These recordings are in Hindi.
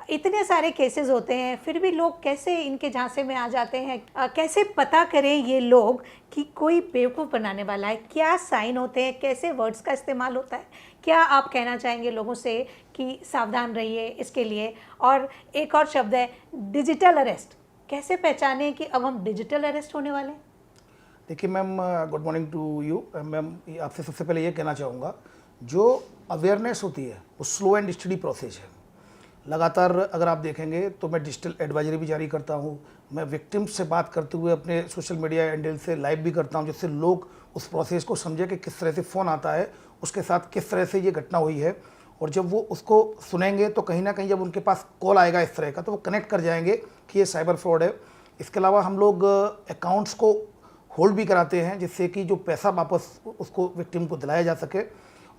इतने सारे केसेस होते हैं, फिर भी लोग कैसे इनके झांसे में आ जाते हैं? कैसे पता करें ये लोग कि कोई बेवकूफ़ बनाने वाला है? क्या साइन होते हैं, कैसे वर्ड्स का इस्तेमाल होता है? क्या आप कहना चाहेंगे लोगों से कि सावधान रहिए इसके लिए? और एक और शब्द है डिजिटल अरेस्ट, कैसे पहचानें कि अब हम डिजिटल अरेस्ट होने वाले हैं? देखिए ma'am, good morning to you ma'am. आपसे सबसे पहले ये कहना चाहूँगा, जो अवेयरनेस होती है वो स्लो एंड स्टडी प्रोसेस है। लगातार अगर आप देखेंगे तो मैं डिजिटल एडवाइजरी भी जारी करता हूँ, मैं विक्टिम्स से बात करते हुए अपने सोशल मीडिया हैंडल से लाइव भी करता हूँ, जिससे लोग उस प्रोसेस को समझे कि किस तरह से फ़ोन आता है, उसके साथ किस तरह से ये घटना हुई है। और जब वो उसको सुनेंगे तो कहीं ना कहीं जब उनके पास कॉल आएगा इस तरह का, तो वो कनेक्ट कर जाएंगे कि ये साइबर फ्रॉड है। इसके अलावा हम लोग अकाउंट्स को होल्ड भी कराते हैं, जिससे कि जो पैसा वापस उसको विक्टिम को दिलाया जा सके।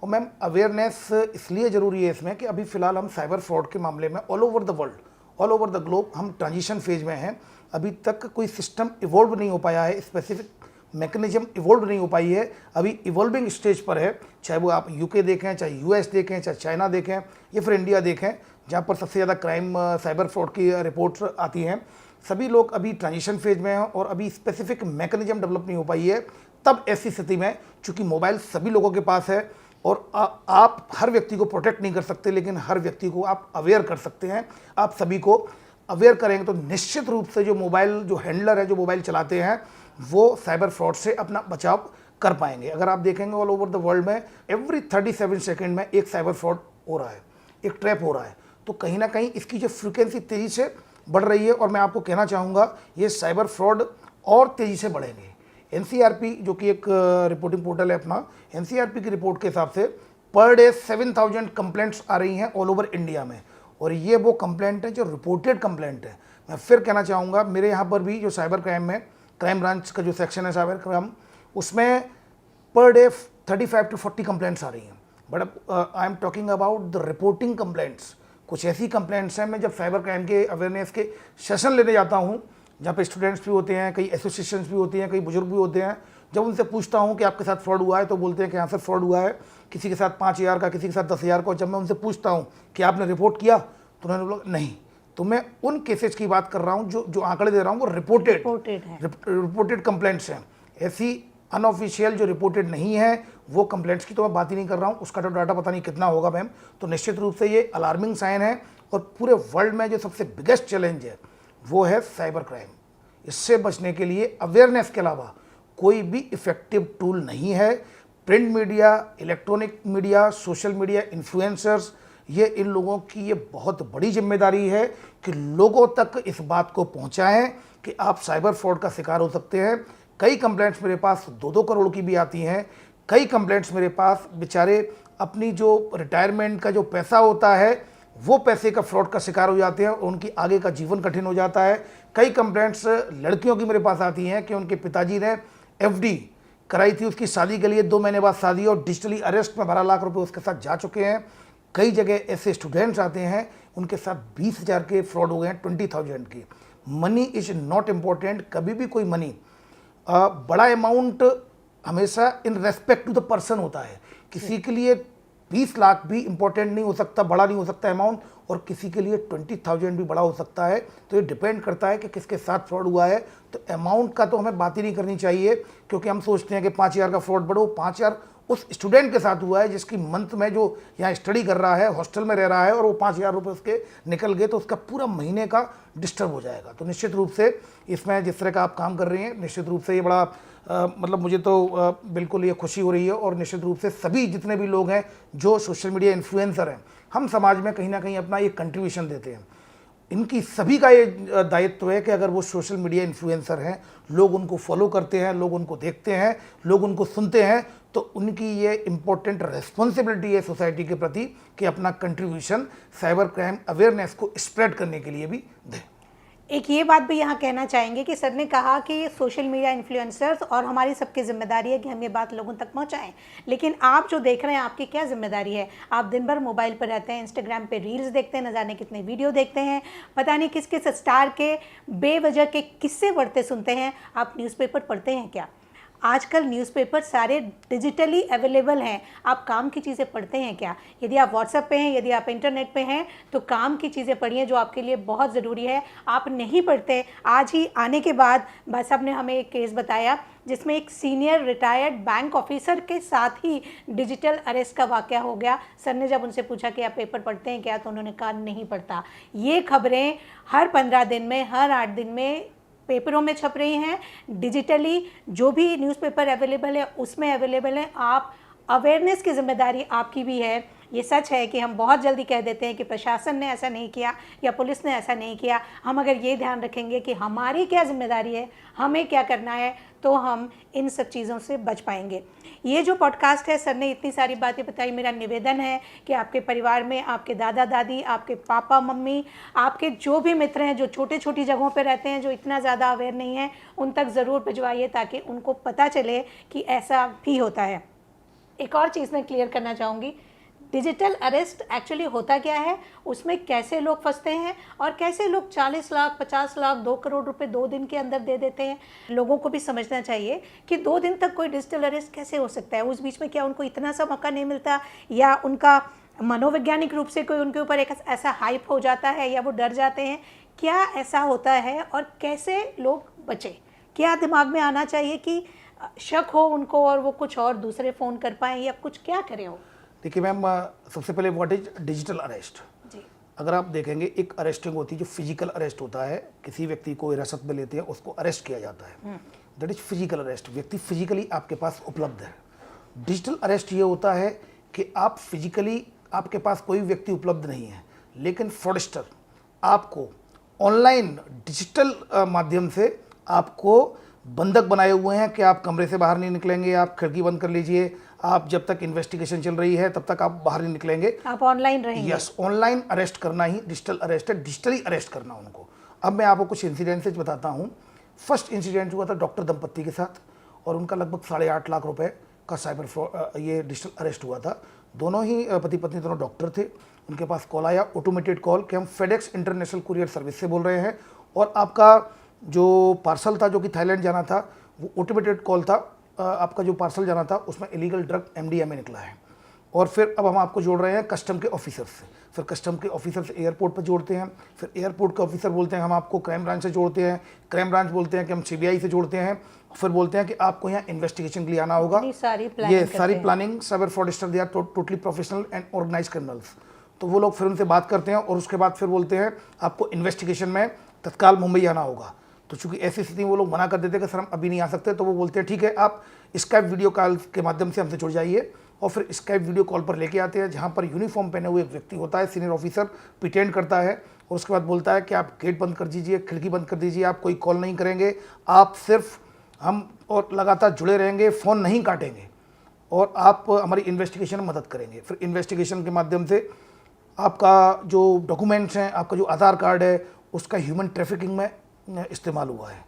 और मैम, अवेयरनेस इसलिए ज़रूरी है इसमें कि अभी फ़िलहाल हम साइबर फ्रॉड के मामले में all over the world, all over the globe हम ट्रांजिशन फेज में हैं। अभी तक कोई सिस्टम इवॉल्व नहीं हो पाया है, स्पेसिफिक मैकेनिज्म इवॉल्व नहीं हो पाई है, अभी इवॉल्विंग स्टेज पर है। चाहे वो आप यूके देखें, चाहे यूएस देखें, चाहे चाइना देखें या फिर इंडिया देखें, जहाँ पर सबसे ज़्यादा क्राइम साइबर फ्रॉड की रिपोर्ट्स आती हैं। सभी लोग अभी ट्रांजिशन फेज में हैं और अभी स्पेसिफिक मैकेनिज्म डेवलप नहीं हो पाई है। तब ऐसी स्थिति में, चूँकि मोबाइल सभी लोगों के पास है और आप हर व्यक्ति को प्रोटेक्ट नहीं कर सकते, लेकिन हर व्यक्ति को आप अवेयर कर सकते हैं। आप सभी को अवेयर करेंगे तो निश्चित रूप से जो मोबाइल, जो हैंडलर है, जो मोबाइल चलाते हैं, वो साइबर फ्रॉड से अपना बचाव कर पाएंगे। अगर आप देखेंगे ऑल ओवर द वर्ल्ड में एवरी 37 सेकेंड में एक साइबर फ्रॉड हो रहा है, एक ट्रैप हो रहा है। तो कहीं ना कहीं इसकी जो फ्रिक्वेंसी तेज़ी से बढ़ रही है। और मैं आपको कहना चाहूँगा, ये साइबर फ्रॉड और तेज़ी से बढ़ेंगे। एनसीआरपी जो कि एक रिपोर्टिंग पोर्टल है अपना, एनसीआरपी की रिपोर्ट के हिसाब से पर डे 7000 कंप्लेंट्स आ रही हैं ऑल ओवर इंडिया में। और ये वो कंप्लेंट है जो रिपोर्टेड कंप्लेंट है। मैं फिर कहना चाहूँगा, मेरे यहाँ पर भी जो साइबर क्राइम में, क्राइम ब्रांच का जो सेक्शन है साइबर क्राइम, उसमें पर डे 35 to 40 कंप्लेंट्स आ रही हैं। But I am talking about the reporting complaints. कुछ ऐसी कंप्लेंट्स हैं, मैं जब साइबर क्राइम के अवेयरनेस के सेशन लेने जाता हूँ, जहाँ पे स्टूडेंट्स भी होते हैं, कई एसोसिएशंस भी होती हैं, कई बुजुर्ग भी होते हैं, जब उनसे पूछता हूँ कि आपके साथ फ्रॉड हुआ है, तो बोलते हैं कि हाँ सर फ्रॉड हुआ है, किसी के साथ 5000 का, किसी के साथ 10,000 का। जब मैं उनसे पूछता हूँ कि आपने रिपोर्ट किया, तो उन्होंने बोला नहीं। तो मैं उन केसेस की बात कर रहा हूँ, जो आंकड़े दे रहा हूँ वो रिपोर्टेड कंप्लेंट्स हैं। ऐसी अनऑफिशियल जो रिपोर्टेड नहीं है वो कंप्लेंट्स की तो मैं बात ही नहीं कर रहा हूँ। उसका तो डाटा पता नहीं कितना होगा मैम। तो निश्चित रूप से ये अलार्मिंग साइन है। और पूरे वर्ल्ड में जो सबसे बिगेस्ट चैलेंज है वो है साइबर क्राइम। इससे बचने के लिए अवेयरनेस के अलावा कोई भी इफेक्टिव टूल नहीं है। Print media, electronic media, social media, influencers, ये इन लोगों की ये बहुत बड़ी जिम्मेदारी है कि लोगों तक इस बात को पहुंचाएं कि आप साइबर फ्रॉड का शिकार हो सकते हैं। कई कंप्लेंट्स मेरे पास 2-2 करोड़ की भी आती हैं। कई कंप्लेंट्स मेरे पास बेचारे अपनी जो रिटायरमेंट का जो पैसा होता है वो पैसे का फ्रॉड का शिकार हो जाते हैं और उनकी आगे का जीवन कठिन हो जाता है। कई कंप्लेंट्स लड़कियों की मेरे पास आती हैं कि उनके पिताजी ने एफडी कराई थी उसकी शादी के लिए, 2 महीने बाद शादी, और डिजिटली अरेस्ट में 12 लाख रुपए उसके साथ जा चुके हैं। कई जगह ऐसे स्टूडेंट्स आते हैं, उनके साथ 20,000 के फ्रॉड हो गए हैं, 20,000 की। Money is not important. कभी भी कोई मनी बड़ा अमाउंट हमेशा in respect to the person होता है। किसी के लिए 20 लाख भी इंपॉर्टेंट नहीं हो सकता, बड़ा नहीं हो सकता अमाउंट, और किसी के लिए 20,000 भी बड़ा हो सकता है। तो ये डिपेंड करता है कि किसके साथ फ्रॉड हुआ है। तो अमाउंट का तो हमें बात ही नहीं करनी चाहिए, क्योंकि हम सोचते हैं कि 5,000 का फ्रॉड बढ़ो। 5,000 उस स्टूडेंट के साथ हुआ है जिसकी मंथ में जो यहाँ स्टडी कर रहा है, हॉस्टल में रह रहा है, और वो 5,000 रुपये उसके निकल गए, तो उसका पूरा महीने का डिस्टर्ब हो जाएगा। तो निश्चित रूप से इसमें जिस तरह का आप काम कर रही हैं, निश्चित रूप से ये बड़ा मतलब मुझे तो बिल्कुल ये खुशी हो रही है। और निश्चित रूप से सभी जितने भी लोग हैं जो सोशल मीडिया इन्फ्लुएंसर हैं, हम समाज में कहीं ना कहीं अपना एक कंट्रीब्यूशन देते हैं। इनकी सभी का ये दायित्व है कि अगर वो सोशल मीडिया इन्फ्लुएंसर हैं, लोग उनको फॉलो करते हैं, लोग उनको देखते हैं, लोग उनको सुनते हैं, तो उनकी ये इम्पोर्टेंट रेस्पॉन्सिबिलिटी है सोसाइटी के प्रति कि अपना कंट्रीब्यूशन साइबर क्राइम अवेयरनेस को स्प्रेड करने के लिए भी दें। एक ये बात भी यहाँ कहना चाहेंगे कि सर ने कहा कि सोशल मीडिया इन्फ्लुएंसर्स और हमारी सबकी जिम्मेदारी है कि हम ये बात लोगों तक पहुँचाएं, लेकिन आप जो देख रहे हैं आपकी क्या जिम्मेदारी है? आप दिन भर मोबाइल पर रहते हैं, इंस्टाग्राम पे रील्स देखते हैं, न जाने कितने वीडियो देखते हैं, पता नहीं किस किस स्टार के बेवजह के किस्से पढ़ते सुनते हैं। आप न्यूज़पेपर पढ़ते हैं क्या? आजकल न्यूज़पेपर सारे डिजिटली अवेलेबल हैं। आप काम की चीज़ें पढ़ते हैं क्या? यदि आप व्हाट्सएप पे हैं, यदि आप इंटरनेट पे हैं, तो काम की चीज़ें पढ़िए जो आपके लिए बहुत ज़रूरी है। आप नहीं पढ़ते, आज ही आने के बाद भाई साहब ने हमें एक केस बताया जिसमें एक सीनियर रिटायर्ड बैंक ऑफिसर के साथ ही डिजिटल अरेस्ट का वाकया हो गया। सर ने जब उनसे पूछा कि आप पेपर पढ़ते हैं क्या, तो उन्होंने कहा नहीं पढ़ता। ये खबरें हर 15 दिन में, हर 8 दिन में पेपरों में छप रही हैं, डिजिटली जो भी न्यूज़पेपर अवेलेबल है उसमें अवेलेबल है। आप अवेयरनेस की जिम्मेदारी आपकी भी है। ये सच है कि हम बहुत जल्दी कह देते हैं कि प्रशासन ने ऐसा नहीं किया या पुलिस ने ऐसा नहीं किया। हम अगर ये ध्यान रखेंगे कि हमारी क्या जिम्मेदारी है, हमें क्या करना है, तो हम इन सब चीज़ों से बच पाएंगे। ये जो पॉडकास्ट है, सर ने इतनी सारी बातें बताई। मेरा निवेदन है कि आपके परिवार में आपके दादा दादी, आपके पापा मम्मी, आपके जो भी मित्र हैं जो छोटे छोटी जगहों पर रहते हैं, जो इतना ज़्यादा अवेयर नहीं है, उन तक ज़रूर भिजवाइए ताकि उनको पता चले कि ऐसा भी होता है। एक और चीज़ मैं क्लियर करना चाहूँगी, डिजिटल अरेस्ट एक्चुअली होता क्या है, उसमें कैसे लोग फंसते हैं और कैसे लोग 40 लाख, 50 लाख, 2 करोड़ रुपए 2 दिन के अंदर दे देते हैं। लोगों को भी समझना चाहिए कि 2 दिन तक कोई डिजिटल अरेस्ट कैसे हो सकता है। उस बीच में क्या उनको इतना सा मौका नहीं मिलता, या उनका मनोवैज्ञानिक रूप से कोई उनके ऊपर एक ऐसा हाइप हो जाता है, या वो डर जाते हैं? क्या ऐसा होता है और कैसे लोग बचें? क्या दिमाग में आना चाहिए कि शक हो उनको और वो कुछ और दूसरे फ़ोन कर पाएँ, या कुछ क्या करें वो? देखिए मैम, सबसे पहले व्हाट इज डिजिटल अरेस्ट। जी। अगर आप देखेंगे, एक अरेस्टिंग होती है जो फिजिकल अरेस्ट होता है, किसी व्यक्ति को हिरासत में लेते हैं, उसको अरेस्ट किया जाता है, दैट इज फिजिकल अरेस्ट। व्यक्ति फिजिकली आपके पास उपलब्ध है। डिजिटल अरेस्ट ये होता है कि आप फिजिकली, आपके पास कोई व्यक्ति उपलब्ध नहीं है, लेकिन फ्रॉडस्टर आपको ऑनलाइन डिजिटल माध्यम से आपको बंधक बनाए हुए हैं कि आप कमरे से बाहर नहीं निकलेंगे, आप खिड़की बंद कर लीजिए, आप जब तक इन्वेस्टिगेशन चल रही है तब तक आप बाहर नहीं निकलेंगे, आप ऑनलाइन रहेंगे। यस, ऑनलाइन अरेस्ट करना ही डिजिटल अरेस्ट है, डिजिटली अरेस्ट करना उनको। अब मैं आपको कुछ इंसिडेंसेज बताता हूँ। फर्स्ट इंसिडेंट हुआ था डॉक्टर दंपत्ति के साथ, और उनका लगभग 8.5 लाख रुपए का ये डिजिटल अरेस्ट हुआ था। दोनों ही पति पत्नी दोनों डॉक्टर थे। उनके पास कॉल आया, ऑटोमेटेड कॉल, कि हम फेडेक्स इंटरनेशनल कुरियर सर्विस से बोल रहे हैं, और आपका जो पार्सल था जो कि थाईलैंड जाना था, वो ऑटोमेटेड कॉल था। आपका जो पार्सल जाना था उसमें इलीगल ड्रग MDMA निकला है। और फिर अब हम आपको जोड़ रहे हैं कस्टम के ऑफिसर से, फिर कस्टम के ऑफिसर से एयरपोर्ट पर जोड़ते हैं, फिर एयरपोर्ट के ऑफिसर बोलते हैं हम आपको क्राइम ब्रांच से जोड़ते हैं, क्राइम ब्रांच बोलते हैं कि हम CBI से जोड़ते हैं, फिर बोलते हैं कि आपको यहाँ इन्वेस्टिगेशन के लिए आना होगा। ये सारी planning, cyber fraudster, they are totally professional and organise criminals. तो वो लोग फिर उनसे बात करते हैं और उसके बाद फिर बोलते हैं आपको इन्वेस्टिगेशन में तत्काल मुंबई आना होगा। तो चूंकि ऐसी स्थिति में वो लोग मना कर देते हैं कि सर हम अभी नहीं आ सकते, तो वो बोलते हैं ठीक है, आप स्काइप वीडियो कॉल के माध्यम से हमसे जुड़ जाइए, और फिर स्काइप वीडियो कॉल पर लेके आते हैं, जहाँ पर यूनिफॉर्म पहने हुए एक व्यक्ति होता है, सीनियर ऑफिसर प्रिटेंड करता है, और उसके बाद बोलता है कि आप गेट बंद कर दीजिए, खिड़की बंद कर दीजिए, आप कोई कॉल नहीं करेंगे, आप सिर्फ हम और लगातार जुड़े रहेंगे, फ़ोन नहीं काटेंगे, और आप हमारी इन्वेस्टिगेशन में मदद करेंगे। फिर इन्वेस्टिगेशन के माध्यम से आपका जो डॉक्यूमेंट्स हैं, आपका जो आधार कार्ड है, उसका ह्यूमन ट्रैफिकिंग में इस्तेमाल हुआ है,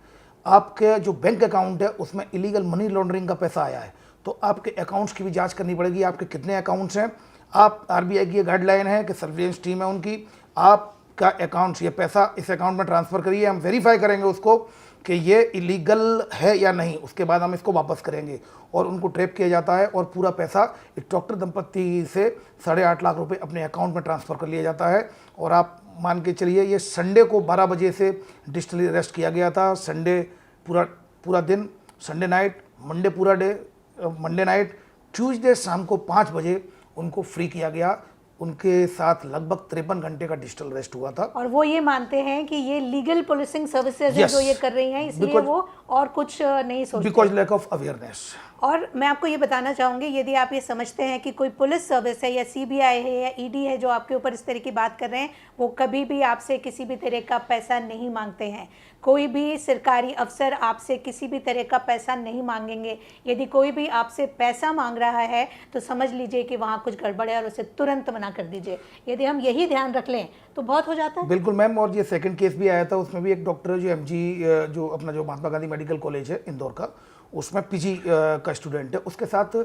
आपके जो बैंक अकाउंट है उसमें इलीगल मनी लॉन्ड्रिंग का पैसा आया है, तो आपके अकाउंट्स की भी जांच करनी पड़ेगी, आपके कितने अकाउंट्स हैं। आप RBI की ये गाइडलाइन है कि सर्विलेंस टीम है उनकी, आपका अकाउंट्स, ये पैसा इस अकाउंट में ट्रांसफ़र करिए, हम वेरीफाई करेंगे उसको कि ये इलीगल है या नहीं, उसके बाद हम इसको वापस करेंगे, और उनको ट्रैप किया जाता है, और पूरा पैसा इस डॉक्टर दंपत्ति से 8.5 लाख रुपए अपने अकाउंट में ट्रांसफ़र कर लिया जाता है। और आप मान के चलिए, ये संडे को 12 बजे से डिजिटली अरेस्ट किया गया था। संडे पूरा दिन, संडे नाइट, मंडे पूरा डे, मंडे नाइट, ट्यूसडे शाम को 5 बजे उनको फ्री किया गया। उनके साथ लगभग 53 घंटे का डिजिटल अरेस्ट हुआ था। और वो ये मानते हैं कि ये लीगल पुलिसिंग सर्विसेज हैं जो ये कर रही हैं, इसलिए वो और कुछ नहीं सोचते, बिकॉज लैक ऑफ अवेयरनेस। और मैं आपको ये बताना चाहूँगी, यदि आप ये समझते हैं कि कोई पुलिस सर्विस है या CBI है या ED है जो आपके ऊपर इस तरह की बात कर रहे हैं, वो कभी भी आपसे किसी भी तरह का पैसा नहीं मांगते हैं। कोई भी सरकारी अफसर आपसे किसी भी तरह का पैसा नहीं मांगेंगे। यदि कोई भी आपसे पैसा मांग रहा है तो समझ लीजिए कि वहाँ कुछ गड़बड़ है और उसे तुरंत मना कर दीजिए। यदि हम यही ध्यान रख लें तो बहुत हो जाता है। बिल्कुल मैम, और ये सेकंड केस भी आया था, उसमें भी एक डॉक्टर जो MG जो अपना जो महात्मा गांधी मेडिकल कॉलेज है इंदौर का, उसमें PG का स्टूडेंट है, उसके साथ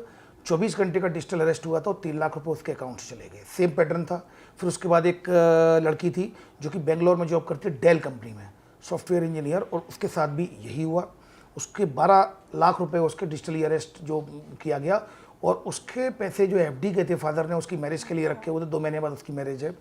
24 घंटे का डिजिटल अरेस्ट हुआ था और 3 लाख रुपए उसके अकाउंट से चले गए। सेम पैटर्न था। फिर उसके बाद एक लड़की थी जो कि बेंगलोर में जॉब करती है, डेल कंपनी में, सॉफ्टवेयर इंजीनियर, और उसके साथ भी यही हुआ। उसके 12 लाख रुपए उसके डिजिटली अरेस्ट जो किया गया, और उसके पैसे जो एफडी के थे फादर ने उसकी मैरिज के लिए रखे हुए थे, 2 महीने बाद उसकी मैरिज है,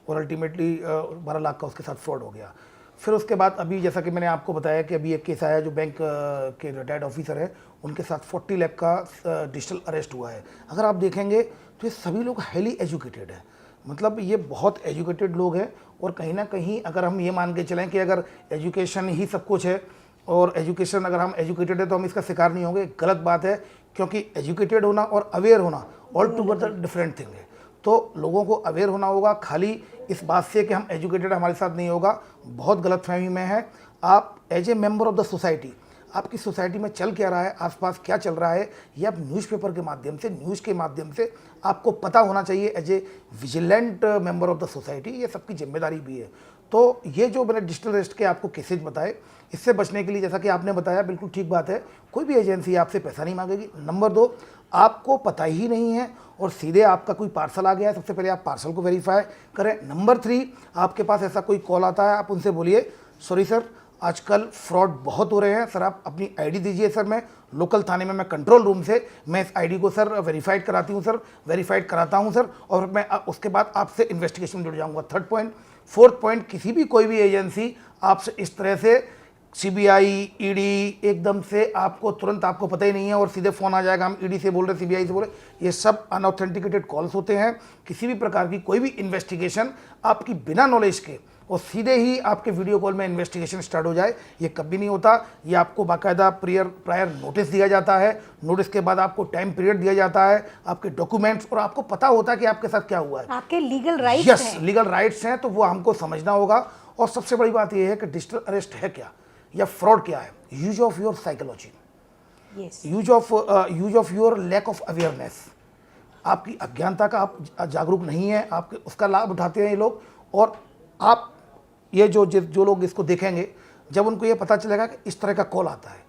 और अल्टीमेटली 12 लाख का उसके साथ फ्रॉड हो गया। फिर उसके बाद अभी जैसा कि मैंने आपको बताया कि अभी एक केस आया जो बैंक के रिटायर्ड ऑफिसर है, उनके साथ 40 लाख का डिजिटल अरेस्ट हुआ है। अगर आप देखेंगे तो ये सभी लोग हाईली एजुकेटेड हैं, मतलब ये बहुत एजुकेटेड लोग हैं, और कहीं ना कहीं अगर हम ये मान के चलें कि अगर एजुकेशन ही सब कुछ है, और एजुकेशन अगर हम एजुकेटेड है तो हम इसका शिकार नहीं होंगे, गलत बात है, क्योंकि एजुकेटेड होना और अवेयर होना ऑल टुगेदर डिफरेंट थिंग है। तो लोगों को अवेयर होना होगा, खाली इस बात से कि हम एजुकेटेड हमारे साथ नहीं होगा, बहुत गलतफहमी में है। आप as a member of the society, आपकी सोसाइटी में चल क्या रहा है, आसपास क्या चल रहा है, ये आप न्यूज़पेपर के माध्यम से, न्यूज़ के माध्यम से आपको पता होना चाहिए as a vigilant member of the society, ये सबकी जिम्मेदारी भी है। तो ये जो मैंने डिजिटल अरेस्ट के आपको केसेज बताए, इससे बचने के लिए जैसा कि आपने बताया बिल्कुल ठीक बात है, कोई भी एजेंसी आपसे पैसा नहीं मांगेगी। नंबर 2, आपको पता ही नहीं है और सीधे आपका कोई पार्सल आ गया है, सबसे पहले आप पार्सल को वेरीफाई करें। नंबर 3, आपके पास ऐसा कोई कॉल आता है, आप उनसे बोलिए सॉरी सर आजकल फ्रॉड बहुत हो रहे हैं, सर आप अपनी आईडी दीजिए, सर मैं लोकल थाने में, मैं कंट्रोल रूम से मैं इस आईडी को सर वेरीफाइड कराती हूँ, सर वेरीफाइड कराता हूँ सर, और मैं उसके बाद आपसे इन्वेस्टिगेशन में जुड़ जाऊँगा। 3rd point. 4th पॉइंट, किसी भी कोई भी एजेंसी आपसे इस तरह से सीबीआई, ईडी एकदम से आपको तुरंत आपको पता ही नहीं है और सीधे फ़ोन आ जाएगा हम ईडी से बोल रहे, सीबीआई से बोल रहे, ये सब अनऑथेंटिकेटेड कॉल्स होते हैं। किसी भी प्रकार की कोई भी इन्वेस्टिगेशन आपकी बिना नॉलेज के और सीधे ही आपके वीडियो कॉल में इन्वेस्टिगेशन स्टार्ट हो जाए, ये कभी नहीं होता। ये आपको बाकायदा प्रायर नोटिस दिया जाता है, नोटिस के बाद आपको टाइम पीरियड दिया जाता है, आपके डॉक्यूमेंट्स, और आपको पता होता है कि आपके साथ क्या हुआ है, आपके legal rights yes legal rights हैं, तो वो हमको समझना होगा। और सबसे बड़ी बात यह है कि डिजिटल अरेस्ट है क्या या फ्रॉड क्या है, use of your psychology, use of your lack of awareness, आपकी अज्ञानता का आप जागरूक नहीं है, आपके उसका लाभ उठाते हैं ये लोग। और आप ये जो लोग इसको देखेंगे, जब उनको ये पता चलेगा कि इस तरह का कॉल आता है,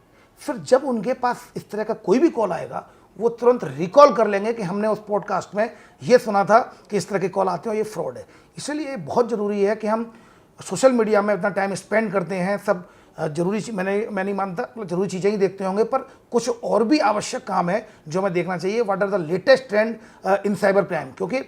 फिर जब उनके पास इस तरह का कोई भी कॉल आएगा, वो तुरंत रिकॉल कर लेंगे कि हमने उस पॉडकास्ट में ये सुना था कि इस तरह के कॉल आते हैं और ये फ्रॉड है। इसलिए बहुत ज़रूरी है कि हम सोशल मीडिया में इतना टाइम स्पेंड करते हैं, सब जरूरी मैं नहीं मानता जरूरी चीज़ें ही देखते होंगे, पर कुछ और भी आवश्यक काम है जो हमें देखना चाहिए। What are the latest trend in cyber crime, क्योंकि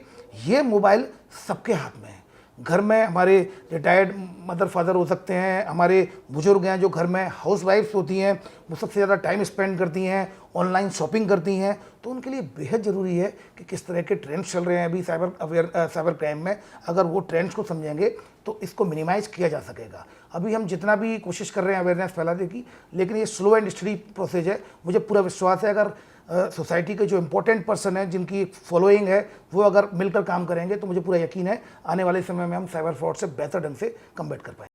ये मोबाइल सबके हाथ में है। घर में हमारे रिटायर्ड मदर फादर हो सकते हैं, हमारे बुजुर्ग हैं जो घर में हाउसवाइफ्स होती हैं, वो सबसे ज़्यादा टाइम स्पेंड करती हैं, ऑनलाइन शॉपिंग करती हैं, तो उनके लिए बेहद ज़रूरी है कि किस तरह के ट्रेंड्स चल रहे हैं अभी साइबर क्राइम में। अगर वो ट्रेंड्स को समझेंगे तो इसको मिनिमाइज़ किया जा सकेगा। अभी हम जितना भी कोशिश कर रहे हैं अवेयरनेस फैलाने की, लेकिन ये स्लो एंड स्टडी प्रोसेस है। मुझे पूरा विश्वास है अगर सोसाइटी के जो इम्पोर्टेंट पर्सन है, जिनकी फॉलोइंग है, वो अगर मिलकर काम करेंगे तो मुझे पूरा यकीन है आने वाले समय में हम साइबर फ्रॉड से बेहतर ढंग से कम्बैट कर पाएंगे।